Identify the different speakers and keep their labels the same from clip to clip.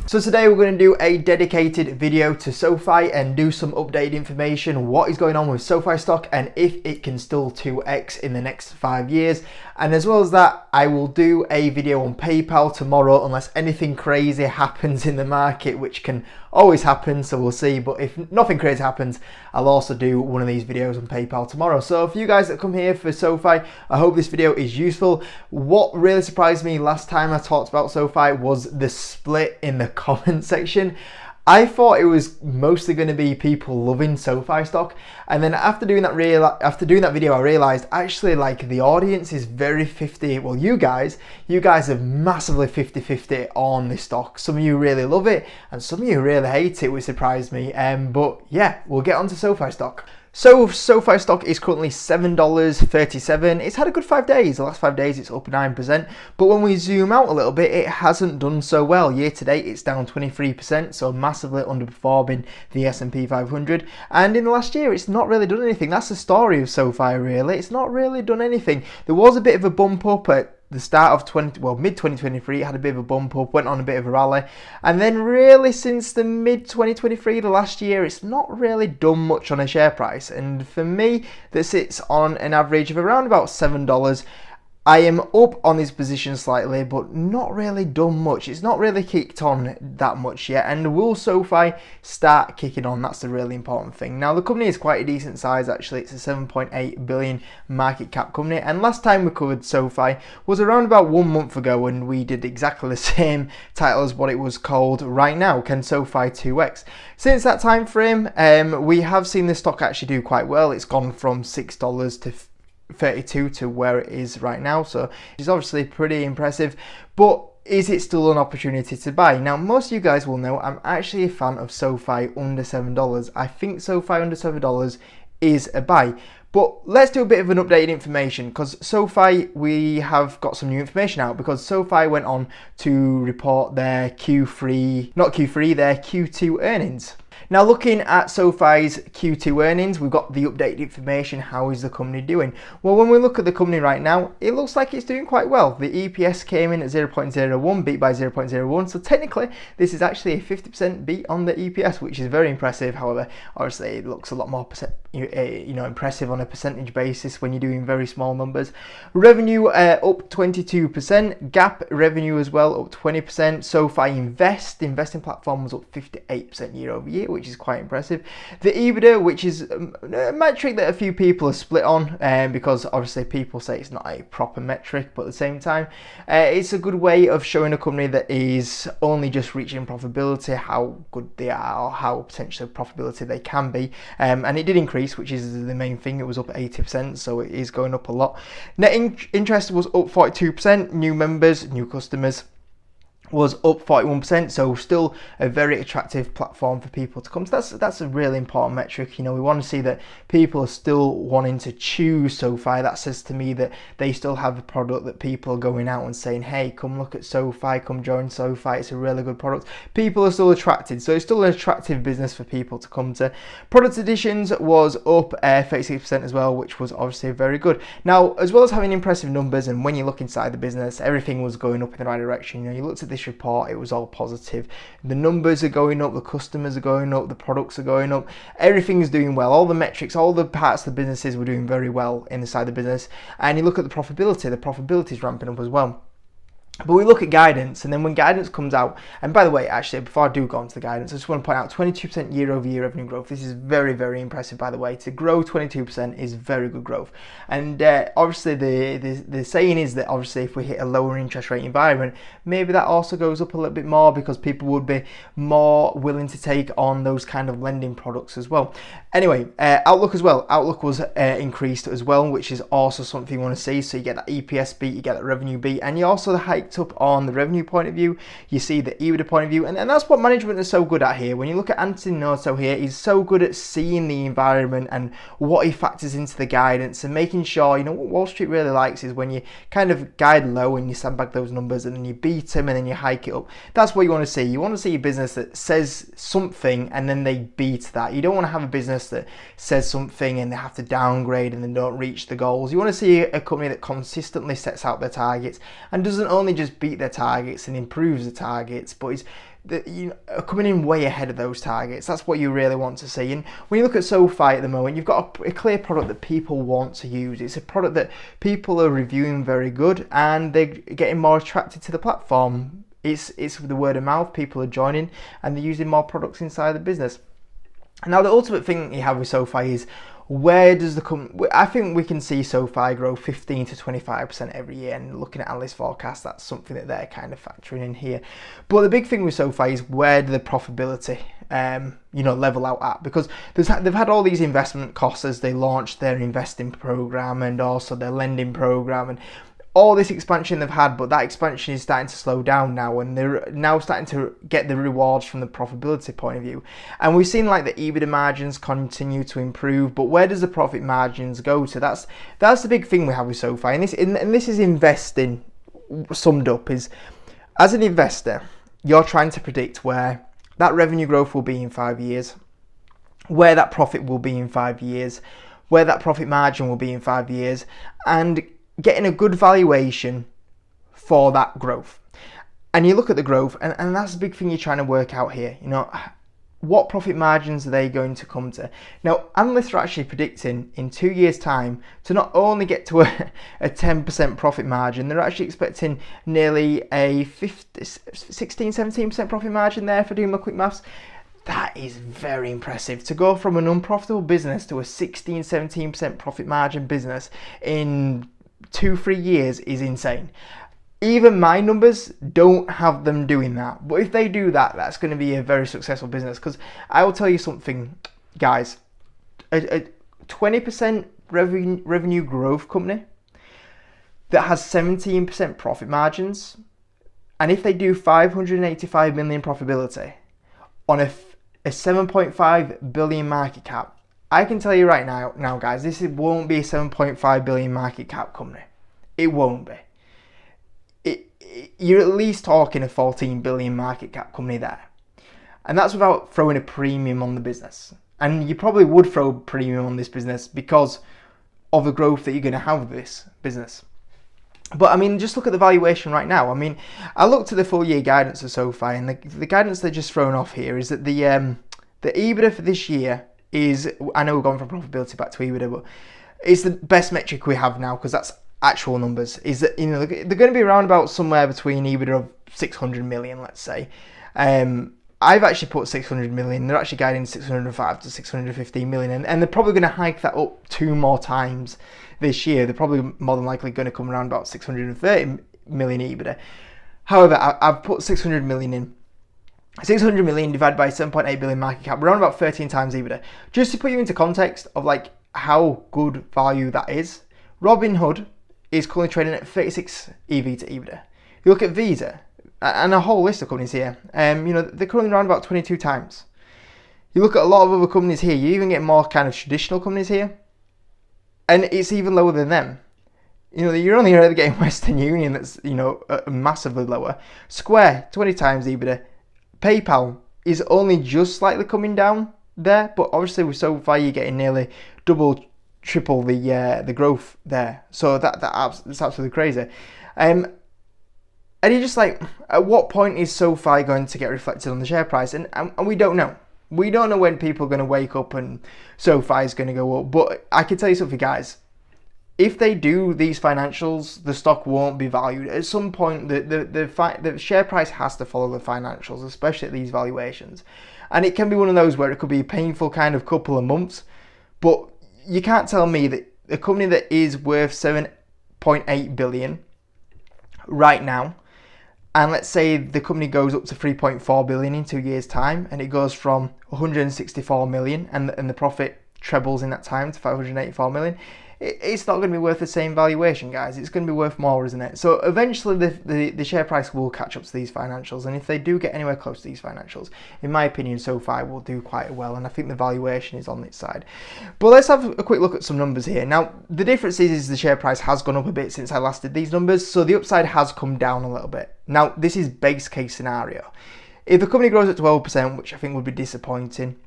Speaker 1: So today we're going to do a dedicated video to SoFi and do some updated information, what is going on with SoFi stock and if it can still 2x in the next 5 years. And as well as that, I will do a video on PayPal tomorrow unless anything crazy happens in the market, which can always happen, so we'll see. But if nothing crazy happens, I'll also do one of these videos on PayPal tomorrow. So for you guys that come here for SoFi, I hope this video is useful. What really surprised me last time I talked about SoFi was the split in the comment section. I thought it was mostly going to be people loving SoFi stock, and then after doing that video, I realized actually like the audience is very 50. Well, you guys are massively 50-50 on this stock. Some of you really love it, and some of you really hate it, which surprised me. But yeah, we'll get on to SoFi stock. So SoFi stock is currently $7.37. It's had a good 5 days. The last 5 days it's up 9. But when we zoom out a little bit, it hasn't done so well. Year to date it's down 23%, so massively underperforming the S&P 500. And in the last year it's not really done anything. That's the story of SoFi really. It's not really done anything. There was a bit of a bump up at the start of mid-2023, it had a bit of a bump up, went on a bit of a rally, and then really since the mid-2023, the last year, it's not really done much on a share price. And for me, that sits on an average of around about $7. I am up on this position slightly, but not really done much. It's not really kicked on that much yet. And will SoFi start kicking on? That's the really important thing. Now, the company is quite a decent size, actually. It's a 7.8 billion market cap company. And last time we covered SoFi was around about 1 month ago, and we did exactly the same title as what it was called right now, Can SoFi 2x? Since that time frame, we have seen the stock actually do quite well. It's gone from $6 to 32 to where it is right now, so it's obviously pretty impressive. But is it still an opportunity to buy? Now, most of you guys will know I'm actually a fan of SoFi under $7. I think SoFi under $7 is a buy. But let's do a bit of an updated information, because SoFi, we have got some new information out, because SoFi went on to report their their Q2 earnings. Now, looking at SoFi's Q2 earnings, we've got the updated information. How is the company doing? Well, when we look at the company right now, it looks like it's doing quite well. The EPS came in at 0.01, beat by 0.01. So technically, this is actually a 50% beat on the EPS, which is very impressive. However, obviously, it looks a lot more impressive on a percentage basis when you're doing very small numbers. Revenue up 22%, GAAP revenue as well up 20%. SoFi investing platform was up 58% year over year, which is quite impressive. The EBITDA, which is a metric that a few people are split on, because obviously people say it's not a proper metric, but at the same time, it's a good way of showing a company that is only just reaching profitability, how good they are, or how potentially profitability they can be. And it did increase, which is the main thing. It was up 80%, so it is going up a lot. Net interest was up 42%. New members, new customers was up 41%, so still a very attractive platform for people to come. So that's a really important metric. You know, we want to see that people are still wanting to choose SoFi. That says to me that they still have a product that people are going out and saying, hey, come look at SoFi, come join SoFi, it's a really good product. People are still attracted, so it's still an attractive business for people to come to. Product additions was up 36% as well, which was obviously very good. Now, as well as having impressive numbers, and when you look inside the business, everything was going up in the right direction. You know, you looked at this report, it was all positive. The numbers are going up, the customers are going up, the products are going up, everything is doing well. All the metrics, all the parts of the businesses were doing very well inside the business. And you look at the profitability is ramping up as well. But we look at guidance, and then when guidance comes out, and by the way, actually, before I do go on to the guidance, I just want to point out 22% year-over-year revenue growth. This is very, very impressive, by the way. To grow 22% is very good growth. And obviously, the saying is that obviously if we hit a lower interest rate environment, maybe that also goes up a little bit more, because people would be more willing to take on those kind of lending products as well. Anyway, outlook as well. Outlook was increased as well, which is also something you want to see. So you get that EPS beat, you get that revenue beat, and you also hiked up on the revenue point of view. You see the EBITDA point of view, and that's what management is so good at here. When you look at Anthony Noto here, he's so good at seeing the environment and what he factors into the guidance and making sure, you know, what Wall Street really likes is when you kind of guide low and you sandbag those numbers and then you beat them and then you hike it up. That's what you want to see. You want to see a business that says something and then they beat that. You don't want to have a business that says something and they have to downgrade and then don't reach the goals. You want to see a company that consistently sets out their targets and doesn't only just beat their targets and improves the targets, but is are coming in way ahead of those targets. That's what you really want to see. And when you look at SoFi at the moment, you've got a clear product that people want to use. It's a product that people are reviewing very good, and they're getting more attracted to the platform. It's the word of mouth. People are joining, and they're using more products inside the business. Now, the ultimate thing you have with SoFi is, where does I think we can see SoFi grow 15 to 25% every year, and looking at analyst forecasts, that's something that they're kind of factoring in here. But the big thing with SoFi is, where do the profitability level out at? Because they've had all these investment costs as they launched their investing program and also their lending program, and all this expansion they've had, but that expansion is starting to slow down now, and they're now starting to get the rewards from the profitability point of view. And we've seen like the EBITDA margins continue to improve, but where does the profit margins go to? That's the big thing we have with SoFi, and this is investing summed up. Is, as an investor, you're trying to predict where that revenue growth will be in 5 years, where that profit will be in 5 years, where that profit margin will be in 5 years, and getting a good valuation for that growth. And you look at the growth, and that's the big thing you're trying to work out here. What profit margins are they going to come to? Now, analysts are actually predicting in 2 years' time to not only get to a 10% profit margin, they're actually expecting nearly a 16-17% profit margin there, for doing my quick maths. That is very impressive. To go from an unprofitable business to a 16-17% profit margin business in 2-3 years is insane. Even my numbers don't have them doing that, but if they do that, that's going to be a very successful business. Because I will tell you something, guys, a 20% revenue growth company that has 17% profit margins, and if they do 585 million profitability on a 7.5 billion market cap, I can tell you right now, guys, this won't be a 7.5 billion market cap company. It won't be. You're at least talking a 14 billion market cap company there. And that's without throwing a premium on the business. And you probably would throw a premium on this business because of the growth that you're going to have with this business. But I mean, just look at the valuation right now. I mean, I looked at the full year guidance of SoFi, and the guidance they're just thrown off here is that the EBITDA for this year is, I know we're going from profitability back to EBITDA, but it's the best metric we have now, because that's actual numbers. Is that, they're going to be around about somewhere between EBITDA of 600 million, let's say. I've actually put 600 million. They're actually guiding 605 to 615 million, and they're probably going to hike that up 2 more times this year. They're probably more than likely going to come around about 630 million EBITDA. However, I've put 600 million in. 600 million divided by 7.8 billion market cap, around about 13 times EBITDA. Just to put you into context of like how good value that is, Robinhood is currently trading at 36 EV to EBITDA. You look at Visa, and a whole list of companies here, they're currently around about 22 times. You look at a lot of other companies here, you even get more kind of traditional companies here, and it's even lower than them. You're only really getting Western Union that's, massively lower. Square, 20 times EBITDA. PayPal is only just slightly coming down there, but obviously with SoFi you're getting nearly double, triple the growth there. So that's absolutely crazy. And you're just like, at what point is SoFi going to get reflected on the share price? And we don't know. We don't know when people are going to wake up and SoFi is going to go up. But I can tell you something, guys. If they do these financials, the stock won't be valued. At some point, the share price has to follow the financials, especially at these valuations. And it can be one of those where it could be a painful kind of couple of months. But you can't tell me that a company that is worth 7.8 billion right now, and let's say the company goes up to 3.4 billion in 2 years' time, and it goes from 164 million, and the profit trebles in that time to 584 million, it's not going to be worth the same valuation, guys. It's going to be worth more, isn't it? So eventually the share price will catch up to these financials, and if they do get anywhere close to these financials, in my opinion, SoFi will do quite well, and I think the valuation is on its side. But let's have a quick look at some numbers here. Now, the difference is the share price has gone up a bit since I last did these numbers, so the upside has come down a little bit. Now, this is base case scenario. If the company grows at 12%, which I think would be disappointing,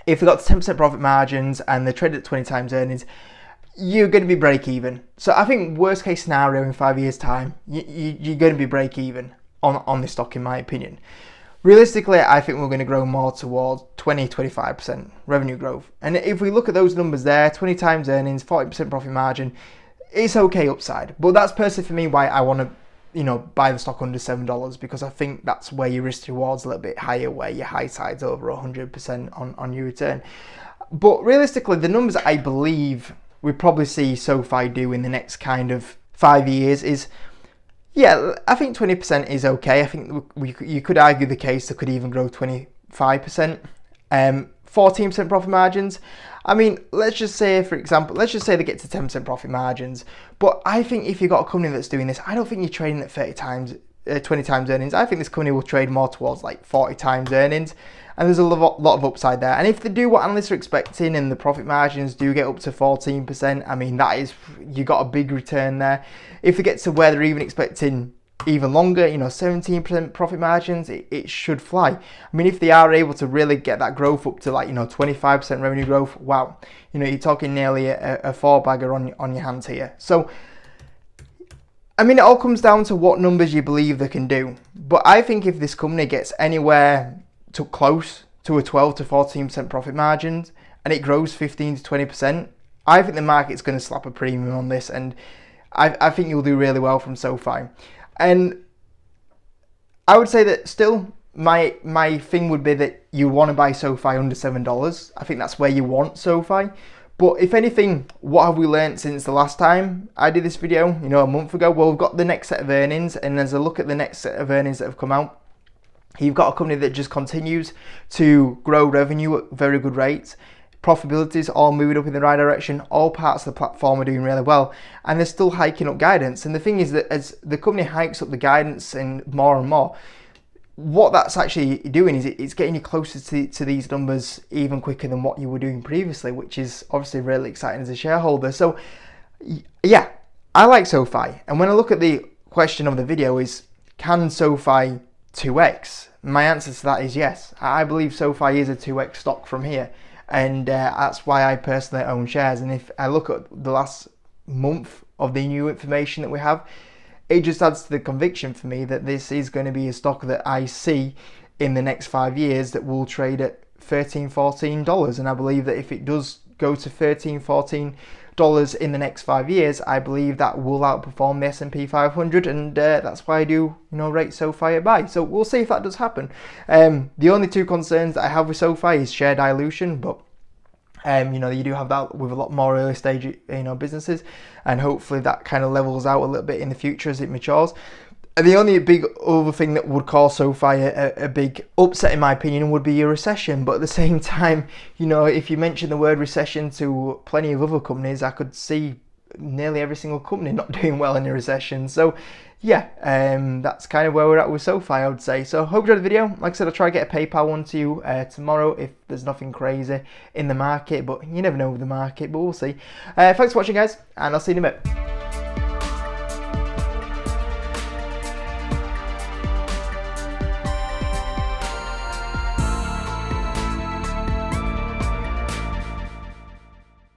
Speaker 1: if they got 10% profit margins and they trade at 20 times earnings, you're going to be break even. So I think worst case scenario in 5 years' time, you're going to be break even on this stock, in my opinion. Realistically, I think we're going to grow more towards 20-25% revenue growth. And if we look at those numbers there, 20 times earnings, 40% profit margin, it's okay upside. But that's personally for me why I want to, buy the stock under $7, because I think that's where your risk reward's a little bit higher, where your high side's over 100% on your return. But realistically, the numbers I believe we probably see SoFi do in the next kind of 5 years is, yeah, I think 20% is okay. I think you could argue the case that could even grow 25%. 14% profit margins. I mean, let's just say, for example, let's just say they get to 10% profit margins. But I think if you've got a company that's doing this, I don't think you're trading at 20 times earnings. I think this company will trade more towards like 40 times earnings. And there's a lot of upside there. And if they do what analysts are expecting and the profit margins do get up to 14%, I mean, that is, you got a big return there. If they get to where they're even expecting even longer, 17% profit margins, it should fly. I mean, if they are able to really get that growth up to like, 25% revenue growth, wow. You're talking nearly a four-bagger on your hands here. So, I mean, it all comes down to what numbers you believe they can do. But I think if this company gets anywhere to close to a 12 to 14% profit margins and it grows 15 to 20%, I think the market's going to slap a premium on this, and I think you'll do really well from SoFi. And I would say that still my thing would be that you want to buy SoFi under $7. I think that's where you want SoFi. But if anything, what have we learned since the last time I did this video, a month ago? Well, we've got the next set of earnings, and as I look at the next set of earnings that have come out, you've got a company that just continues to grow revenue at very good rates. Profitability is all moving up in the right direction. All parts of the platform are doing really well, and they're still hiking up guidance. And the thing is that as the company hikes up the guidance and more, what that's actually doing is it's getting you closer to these numbers even quicker than what you were doing previously, which is obviously really exciting as a shareholder. So yeah, I like SoFi. And when I look at the question of the video is, can SoFi 2x? My answer to that is yes. I believe SoFi is a 2x stock from here. And that's why I personally own shares. And if I look at the last month of the new information that we have, it just adds to the conviction for me that this is going to be a stock that I see in the next 5 years that will trade at $13, $14. And I believe that if it does go to $13, $14 in the next 5 years, I believe that will outperform the S&P 500, and that's why I do, rate SoFi a buy. So we'll see if that does happen. The only two concerns that I have with SoFi is share dilution, but you do have that with a lot more early stage, businesses, and hopefully that kind of levels out a little bit in the future as it matures. And the only big other thing that would cause SoFi a big upset, in my opinion, would be a recession. But at the same time, if you mention the word recession to plenty of other companies, I could see nearly every single company not doing well in a recession. So yeah, that's kind of where we're at with SoFi, I would say. So hope you enjoyed the video. Like I said, I'll try to get a PayPal one to you tomorrow if there's nothing crazy in the market. But you never know with the market, but we'll see. Thanks for watching, guys, and I'll see you in a bit.